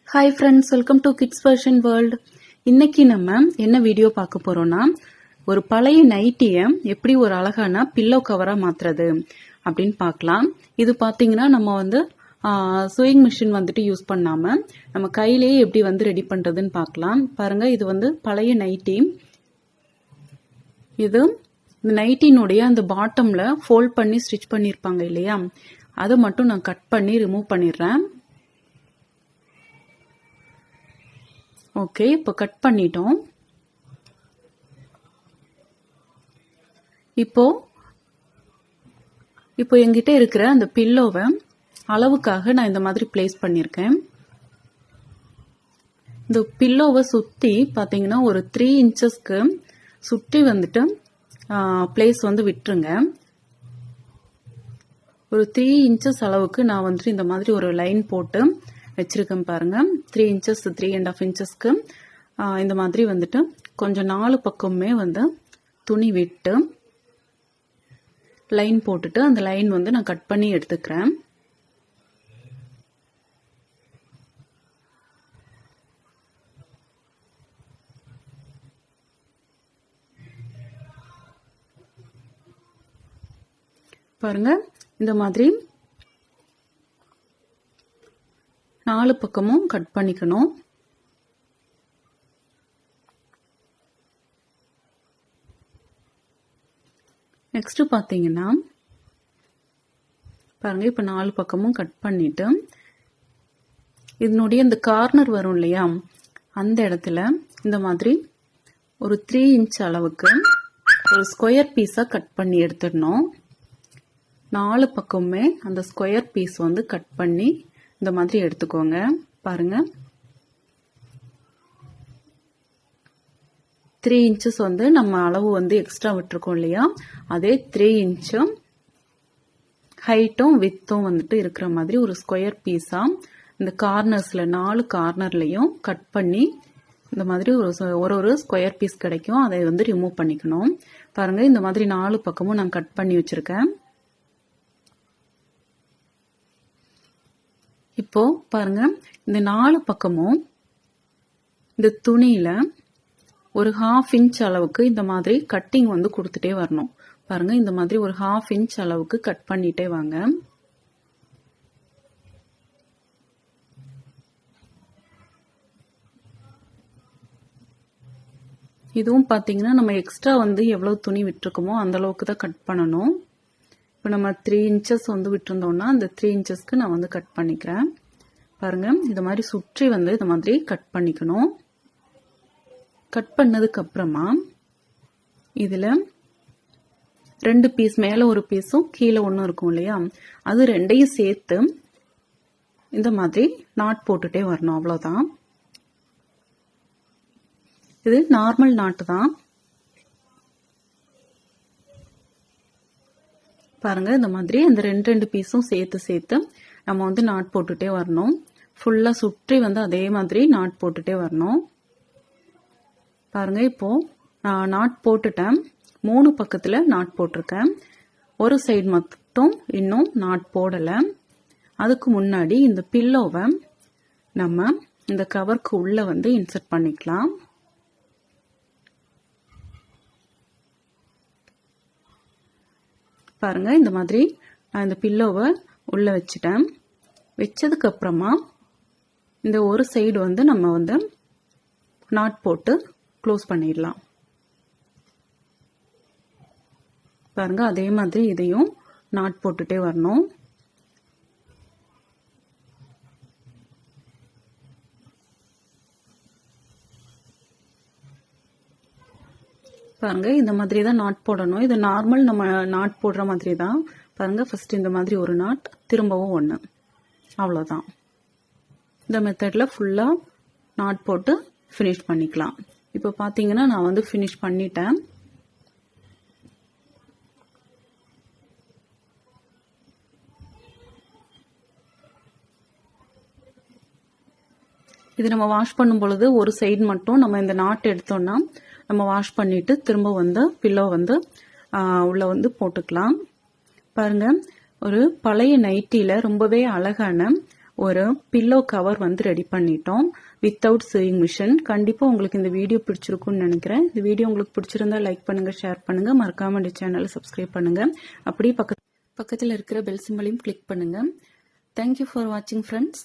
Hi friends, welcome to Kids Version World. இன்னைக்கு நம்ம என்ன வீடியோ பார்க்க போறோம்னா ஒரு பழைய நைட்டியை எப்படி ஒரு அழகான பில்லோ கவரா மாத்துறது அப்படின்னு பார்க்கலாம். இது பாத்தீங்கன்னா நம்ம வந்து சூயிங் மிஷின் வந்துட்டு யூஸ் பண்ணாம நம்ம கையிலேயே எப்படி வந்து ரெடி பண்றதுன்னு பார்க்கலாம். பாருங்க, இது வந்து பழைய நைட்டி. இது இந்த நைட்டினுடைய அந்த பாட்டம்ல ஃபோல்ட் பண்ணி ஸ்டிச் பண்ணிருப்பாங்க இல்லையா, அதை மட்டும் நான் கட் பண்ணி ரிமூவ் பண்ணிடுறேன். ஓகே, இப்போ கட் பண்ணிட்டோம். இப்போ என்கிட்ட இருக்கிற அந்த பில்லோவை அளவுக்காக நான் இந்த மாதிரி பிளேஸ் பண்ணியிருக்கேன். இந்த பில்லோவை சுற்றி பார்த்தீங்கன்னா ஒரு 3 இன்ச்சஸ்க்கு சுற்றி வந்துட்டு பிளேஸ் வந்து விட்டுருங்க. ஒரு 3 இன்ச்சஸ் அளவுக்கு நான் வந்துட்டு இந்த மாதிரி ஒரு லைன் போட்டு வச்சிருக்கேன். பாருங்க, 3 இன்ச்சஸ் 3.5 இன்ச்சஸ்க்கு இந்த மாதிரி வந்துட்டு கொஞ்சம் 4 பக்கமே வந்து துணி விட்டு லைன் போட்டுட்டு அந்த லைன் வந்து நான் கட் பண்ணி எடுத்துக்கிறேன். பாருங்க, இந்த மாதிரி 4 பக்கமும் கட் பண்ணிக்கணும். நெக்ஸ்ட் பாத்தீங்கன்னா பாருங்க, இப்ப 4 பக்கமும் கட் பண்ணிட்டு இதனுடைய இந்த கார்னர் வரும் இல்லையா, அந்த இடத்துல இந்த மாதிரி ஒரு 3 இன்ச் அளவுக்கு ஒரு ஸ்கொயர் பீஸா கட் பண்ணி எடுத்துடணும். 4 பக்கமுமே அந்த ஸ்கொயர் பீஸ் வந்து கட் பண்ணி இந்த மாதிரி எடுத்துக்கோங்க. பாருங்க, 3 இன்ச்சஸ் வந்து நம்ம அளவு வந்து எக்ஸ்ட்ரா விட்டுருக்கோம் இல்லையா, அதே 3 இன்ச்சும் ஹைட்டும் வித்தும் வந்துட்டு இருக்கிற மாதிரி ஒரு ஸ்கொயர் பீஸா இந்த கார்னர்ஸ்ல 4 கார்னர்லயும் கட் பண்ணி இந்த மாதிரி ஒரு ஸ்கொயர் பீஸ் கிடைக்கும். அதை வந்து ரிமூவ் பண்ணிக்கணும். பாருங்க, இந்த மாதிரி 4 பக்கமும் நான் கட் பண்ணி வச்சிருக்கேன். இப்போ பாருங்க, இந்த 4 பக்கமும் இந்த துணியில ஒரு 1/2 இன்ச் அளவுக்கு இந்த மாதிரி கட்டிங் வந்து கொடுத்துட்டே வரணும். பாருங்க, இந்த மாதிரி ஒரு 1/2 இன்ச் அளவுக்கு கட் பண்ணிட்டே வாங்க. இதுவும் பாத்தீங்கன்னா நம்ம எக்ஸ்ட்ரா வந்து எவ்வளவு துணி விட்டுருக்கோமோ அந்த அளவுக்கு தான் கட் பண்ணணும். இப்போ நம்ம 3 இன்ச்சஸ் வந்து விட்டுருந்தோம்னா அந்த 3 இன்ச்சஸ்க்கு நான் வந்து கட் பண்ணிக்கிறேன். பாருங்க, இது மாதிரி சுற்றி வந்து இந்த மாதிரி கட் பண்ணிக்கணும். கட் பண்ணதுக்கு அப்புறமா இதுல 2 பீஸ், மேல ஒரு பீஸும் கீழே ஒன்றும் இருக்கும் இல்லையா, அது 2ஐயும் சேர்த்து இந்த மாதிரி நாட் போட்டுட்டே வரணும். அவ்வளவுதான். இது நார்மல் நாட்டு தான். பாருங்க, இந்த மாதிரி இந்த 2 பீஸும் சேர்த்து நம்ம வந்து நாட் போட்டுட்டே வரணும். ஃபுல்லா சுற்றி வந்து அதே மாதிரி நாட் போட்டுட்டே வரணும். பாருங்க, இப்போ நான் நாட் போட்டுட்டேன். 3 பக்கத்துல நாட் போட்டிருக்கேன். ஒரு சைடு மட்டும் இன்னும் நாட் போடல. அதுக்கு முன்னாடி இந்த பில்லோவை நம்ம இந்த கவருக்கு உள்ள வந்து இன்சர்ட் பண்ணிக்கலாம். பாருங்க, இந்த மாதிரி நான் இந்த பில்லோவை உள்ள வச்சுட்டேன். வச்சதுக்கு அப்புறமா இந்த ஒரு சைடு வந்து நம்ம வந்து நாட் போட்டு க்ளோஸ் பண்ணிடலாம். பாருங்க, அதே மாதிரி இதையும் நாட் போட்டுட்டே வரணும். பாருங்க, இந்த மாதிரி தான் நாட் போடணும். இது நார்மல் நம்ம நாட் போடுற மாதிரி தான். பாருங்க, ஃபர்ஸ்ட் இந்த மாதிரி ஒரு நாட், திரும்பவும் 1, அவ்வளவுதான். இந்த மெத்தட்ல ஃபுல்லா நாட் போட்டு ஃபினிஷ் பண்ணிக்கலாம். இப்போ பாத்தீங்கன்னா நான் வந்து ஃபினிஷ் பண்ணிட்டேன். இது நம்ம வாஷ் பண்ணும் பொழுது ஒரு சைடு மட்டும் நம்ம இந்த நாட் எடுத்தோம்னா நம்ம வாஷ் பண்ணிட்டு திரும்ப வந்து பில்லோ வந்து உள்ள வந்து போட்டுக்கலாம். பாருங்க, ஒரு பழைய நைட்டில ரொம்பவே அழகான ஒரு பில்லோ கவர் வந்து ரெடி பண்ணிட்டோம் வித்தவுட் sewing மிஷின். கண்டிப்பாக உங்களுக்கு இந்த வீடியோ பிடிச்சிருக்கும்னு நினைக்கிறேன். இந்த வீடியோ உங்களுக்கு பிடிச்சிருந்தா லைக் பண்ணுங்கள், ஷேர் பண்ணுங்கள், மறக்காம இந்த சேனலை சப்ஸ்கிரைப் பண்ணுங்கள். அப்படியே பக்கத்தில் இருக்கிற பெல் சிம்பலையும் கிளிக் பண்ணுங்கள். தேங்க்யூ ஃபார் வாட்சிங் ஃப்ரெண்ட்ஸ்.